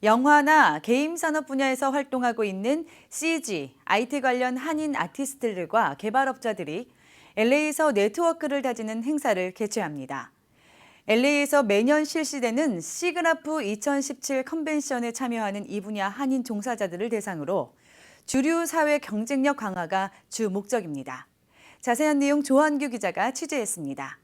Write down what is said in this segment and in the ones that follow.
영화나 게임 산업 분야에서 활동하고 있는 CG, IT 관련 한인 아티스트들과 개발업자들이 LA에서 네트워크를 다지는 행사를 개최합니다. LA에서 매년 실시되는 시그나프 2017 컨벤션에 참여하는 이 분야 한인 종사자들을 대상으로 주류 사회 경쟁력 강화가 주 목적입니다. 자세한 내용 조한규 기자가 취재했습니다.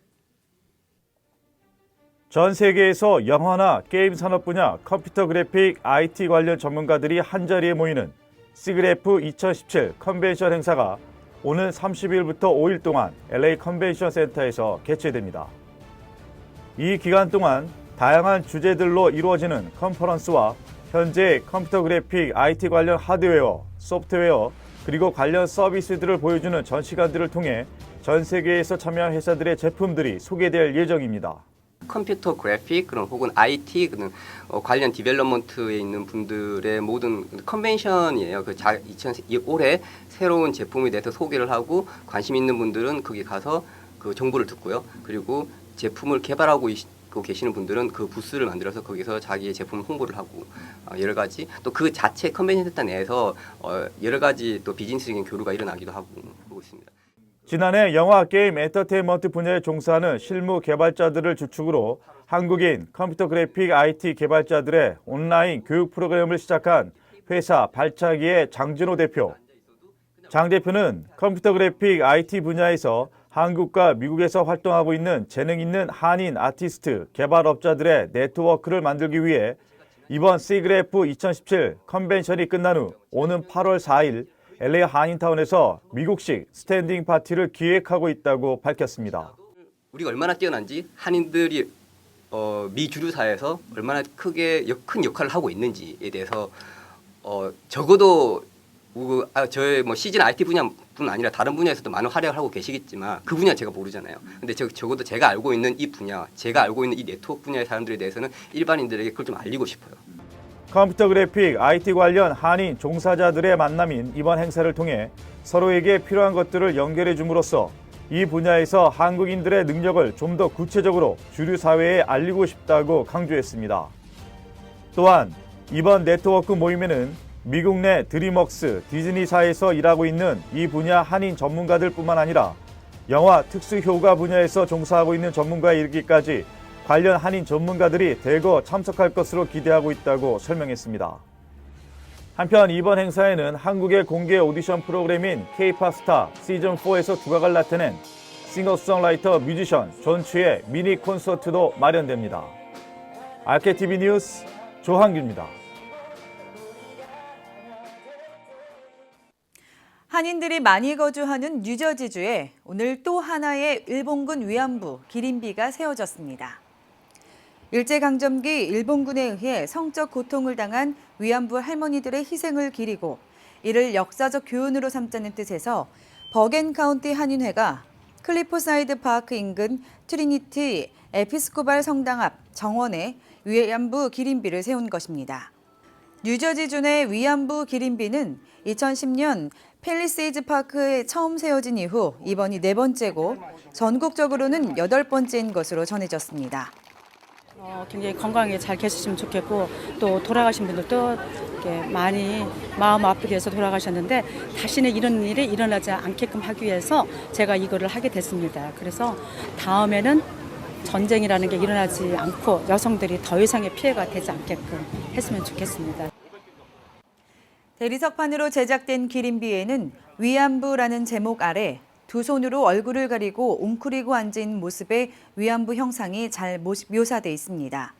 전 세계에서 영화나 게임 산업 분야 컴퓨터 그래픽, IT 관련 전문가들이 한자리에 모이는 시그래프 2017 컨벤션 행사가 오는 30일부터 5일 동안 LA 컨벤션 센터에서 개최됩니다. 이 기간 동안 다양한 주제들로 이루어지는 컨퍼런스와 현재 컴퓨터 그래픽, IT 관련 하드웨어, 소프트웨어, 그리고 관련 서비스들을 보여주는 전시관들을 통해 전 세계에서 참여한 회사들의 제품들이 소개될 예정입니다. 컴퓨터 그래픽 그런 혹은 IT 그런 관련 디벨롭먼트에 있는 분들의 모든 컨벤션이에요. 올해 새로운 제품에 대해서 소개를 하고 관심 있는 분들은 거기 가서 그 정보를 듣고요. 그리고 제품을 개발하고 계시는 분들은 그 부스를 만들어서 거기서 자기의 제품 홍보를 하고 여러 가지 또 그 자체 컨벤션 센터 내에서 여러 가지 또 비즈니스적인 교류가 일어나기도 하고 있습니다. 지난해 영화, 게임, 엔터테인먼트 분야에 종사하는 실무 개발자들을 주축으로 한국인 컴퓨터 그래픽 IT 개발자들의 온라인 교육 프로그램을 시작한 회사 발차기의 장진호 대표. 장 대표는 컴퓨터 그래픽 IT 분야에서 한국과 미국에서 활동하고 있는 재능 있는 한인 아티스트 개발업자들의 네트워크를 만들기 위해 이번 시그래프 2017 컨벤션이 끝난 후 오는 8월 4일 LA 한인타운에서 미국식 스탠딩 파티를 기획하고 있다고 밝혔습니다. 우리가 얼마나 뛰어난지 한인들이 미 주류사에서 얼마나 큰 역할을 하고 있는지에 대해서 적어도 저의 시즌 IT 분야뿐 아니라 다른 분야에서도 많은 활약을 하고 계시겠지만 그 분야 제가 모르잖아요. 근데 적어도 제가 알고 있는 이 분야, 제가 알고 있는 이 네트워크 분야의 사람들에 대해서는 일반인들에게 그걸 좀 알리고 싶어요. 컴퓨터 그래픽, IT 관련 한인 종사자들의 만남인 이번 행사를 통해 서로에게 필요한 것들을 연결해 줌으로써 이 분야에서 한국인들의 능력을 좀 더 구체적으로 주류 사회에 알리고 싶다고 강조했습니다. 또한 이번 네트워크 모임에는 미국 내 드림웍스, 디즈니사에서 일하고 있는 이 분야 한인 전문가들 뿐만 아니라 영화 특수효과 분야에서 종사하고 있는 전문가에 이르기까지 관련 한인 전문가들이 대거 참석할 것으로 기대하고 있다고 설명했습니다. 한편 이번 행사에는 한국의 공개 오디션 프로그램인 K-팝 스타 시즌4에서 두각을 나타낸 싱어송라이터 뮤지션 존추의 미니 콘서트도 마련됩니다. RKTV 뉴스 조한규입니다. 한인들이 많이 거주하는 뉴저지주에 오늘 또 하나의 일본군 위안부 기린비가 세워졌습니다. 일제강점기 일본군에 의해 성적 고통을 당한 위안부 할머니들의 희생을 기리고 이를 역사적 교훈으로 삼자는 뜻에서 버겐카운티 한인회가 클리포사이드 파크 인근 트리니티 에피스코발 성당 앞 정원에 위안부 기린비를 세운 것입니다. 뉴저지주 내 위안부 기린비는 2010년 팰리세이즈 파크에 처음 세워진 이후 이번이 4번째고 전국적으로는 8번째인 것으로 전해졌습니다. 굉장히 건강하게 잘 계셨으면 좋겠고 또 돌아가신 분들도 이렇게 많이 마음 아프게 해서 돌아가셨는데 다시는 이런 일이 일어나지 않게끔 하기 위해서 제가 이거를 하게 됐습니다. 그래서 다음에는 전쟁이라는 게 일어나지 않고 여성들이 더 이상의 피해가 되지 않게끔 했으면 좋겠습니다. 대리석판으로 제작된 기린비에는 위안부라는 제목 아래 두 손으로 얼굴을 가리고 웅크리고 앉은 모습의 위안부 형상이 잘 묘사돼 있습니다.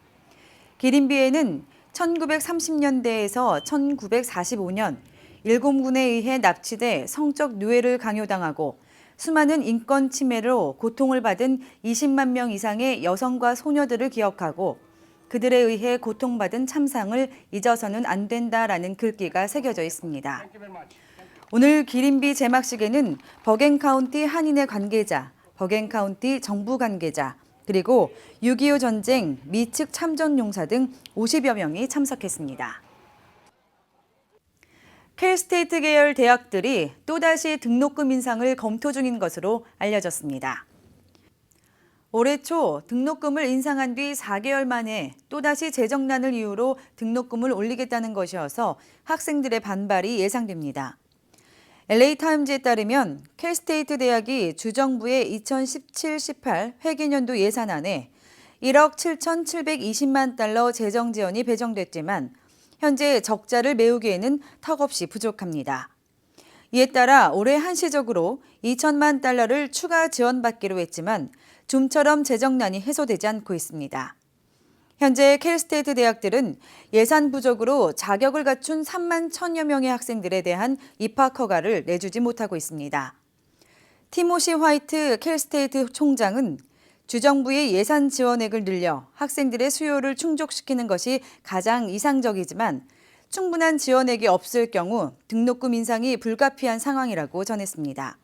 기린비에는 1930년대에서 1945년 일본군에 의해 납치돼 성적 누해를 강요당하고 수많은 인권 침해로 고통을 받은 20만 명 이상의 여성과 소녀들을 기억하고 그들에 의해 고통받은 참상을 잊어서는 안 된다라는 글귀가 새겨져 있습니다. 오늘 기린비 제막식에는 버겐카운티 한인회 관계자, 버겐카운티 정부 관계자, 그리고 6.25 전쟁 미측 참전용사 등 50여 명이 참석했습니다. 캘스테이트 계열 대학들이 또다시 등록금 인상을 검토 중인 것으로 알려졌습니다. 올해 초 등록금을 인상한 뒤 4개월 만에 또다시 재정난을 이유로 등록금을 올리겠다는 것이어서 학생들의 반발이 예상됩니다. LA타임즈에 따르면 캘스테이트 대학이 주정부의 2017-18 회계년도 예산안에 1억 7,720만 달러 재정 지원이 배정됐지만 현재 적자를 메우기에는 턱없이 부족합니다. 이에 따라 올해 한시적으로 2천만 달러를 추가 지원받기로 했지만 좀처럼 재정난이 해소되지 않고 있습니다. 현재 캘스테이트 대학들은 예산 부족으로 자격을 갖춘 3만 1천여 명의 학생들에 대한 입학 허가를 내주지 못하고 있습니다. 티모시 화이트 캘스테이트 총장은 주정부의 예산 지원액을 늘려 학생들의 수요를 충족시키는 것이 가장 이상적이지만 충분한 지원액이 없을 경우 등록금 인상이 불가피한 상황이라고 전했습니다.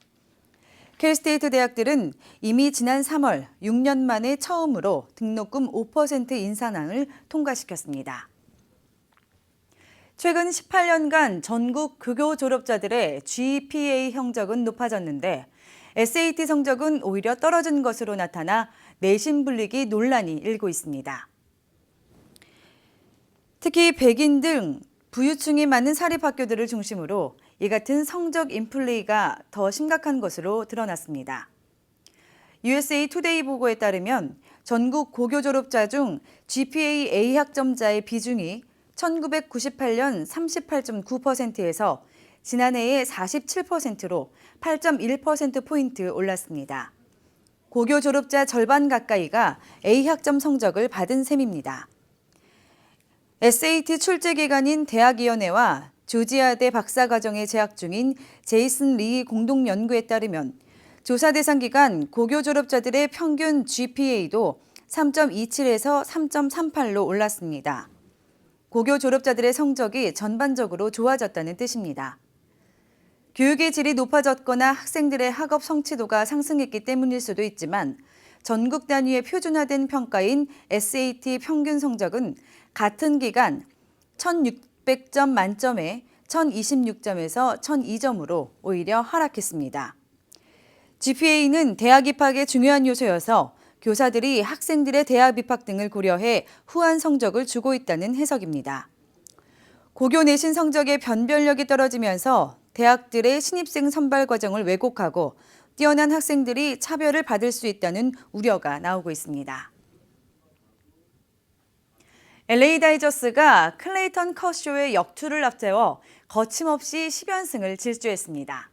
캘스테이트 대학들은 이미 지난 3월 6년 만에 처음으로 등록금 5% 인상안을 통과시켰습니다. 최근 18년간 전국 고교 졸업자들의 GPA 성적은 높아졌는데 SAT 성적은 오히려 떨어진 것으로 나타나 내신 불리기 논란이 일고 있습니다. 특히 백인 등 부유층이 많은 사립학교들을 중심으로 이 같은 성적 인플레이가 더 심각한 것으로 드러났습니다. USA 투데이 보고에 따르면 전국 고교 졸업자 중 GPA A 학점자의 비중이 1998년 38.9%에서 지난해의 47%로 8.1%포인트 올랐습니다. 고교 졸업자 절반 가까이가 A 학점 성적을 받은 셈입니다. SAT 출제 기관인 대학위원회와 조지아대 박사과정에 재학 중인 제이슨 리 공동 연구에 따르면 조사 대상 기간 고교 졸업자들의 평균 GPA도 3.27에서 3.38로 올랐습니다. 고교 졸업자들의 성적이 전반적으로 좋아졌다는 뜻입니다. 교육의 질이 높아졌거나 학생들의 학업 성취도가 상승했기 때문일 수도 있지만 전국 단위의 표준화된 평가인 SAT 평균 성적은 같은 기간 1,600점 만점에 1,026점에서 1,002점으로 오히려 하락했습니다. GPA는 대학 입학의 중요한 요소여서 교사들이 학생들의 대학 입학 등을 고려해 후한 성적을 주고 있다는 해석입니다. 고교 내신 성적의 변별력이 떨어지면서 대학들의 신입생 선발 과정을 왜곡하고 뛰어난 학생들이 차별을 받을 수 있다는 우려가 나오고 있습니다. LA 다이저스가 클레이턴 커쇼의 역투를 앞세워 거침없이 10연승을 질주했습니다.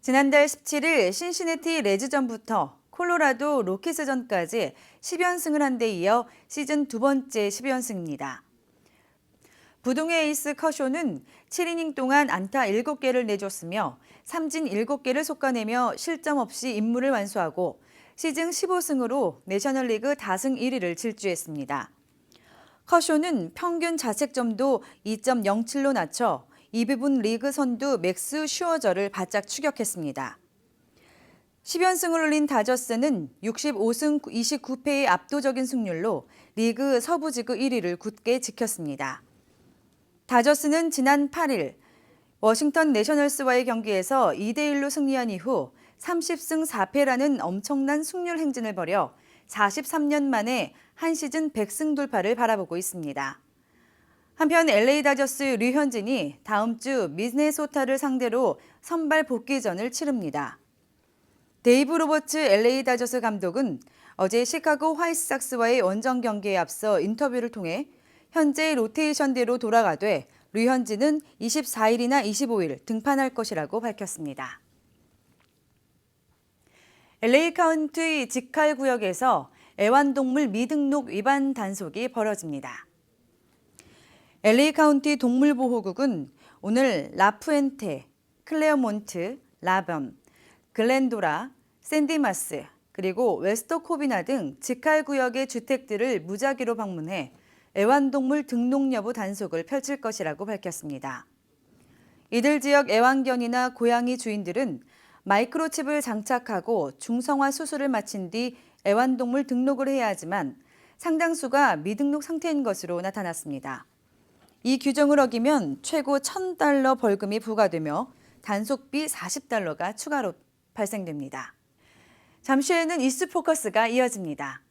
지난달 17일 신시내티 레즈전부터 콜로라도 로키스전까지 10연승을 한 데 이어 시즌 두 번째 10연승입니다. 부동의 에이스 커쇼는 7이닝 동안 안타 7개를 내줬으며 삼진 7개를 솎아내며 실점 없이 임무를 완수하고 시즌 15승으로 내셔널리그 다승 1위를 질주했습니다. 커쇼는 평균 자책점도 2.07로 낮춰 이 부분 리그 선두 맥스 슈어저를 바짝 추격했습니다. 10연승을 올린 다저스는 65승 29패의 압도적인 승률로 리그 서부지구 1위를 굳게 지켰습니다. 다저스는 지난 8일 워싱턴 내셔널스와의 경기에서 2대1로 승리한 이후 30승 4패라는 엄청난 승률 행진을 벌여 43년 만에 한 시즌 100승 돌파를 바라보고 있습니다. 한편 LA 다저스 류현진이 다음 주 미네소타를 상대로 선발 복귀전을 치릅니다. 데이브 로버츠 LA 다저스 감독은 어제 시카고 화이트삭스와의 원정 경기에 앞서 인터뷰를 통해 현재 로테이션대로 돌아가되 류현진은 24일이나 25일 등판할 것이라고 밝혔습니다. LA 카운티 직할 구역에서 애완동물 미등록 위반 단속이 벌어집니다. LA 카운티 동물보호국은 오늘 라푸엔테, 클레어몬트, 라번, 글렌도라, 샌디마스, 그리고 웨스터 코비나 등 직할 구역의 주택들을 무작위로 방문해 애완동물 등록 여부 단속을 펼칠 것이라고 밝혔습니다. 이들 지역 애완견이나 고양이 주인들은 마이크로칩을 장착하고 중성화 수술을 마친 뒤 애완동물 등록을 해야 하지만 상당수가 미등록 상태인 것으로 나타났습니다. 이 규정을 어기면 최고 $1,000 벌금이 부과되며 단속비 $40가 추가로 발생됩니다. 잠시 후에는 이슈 포커스가 이어집니다.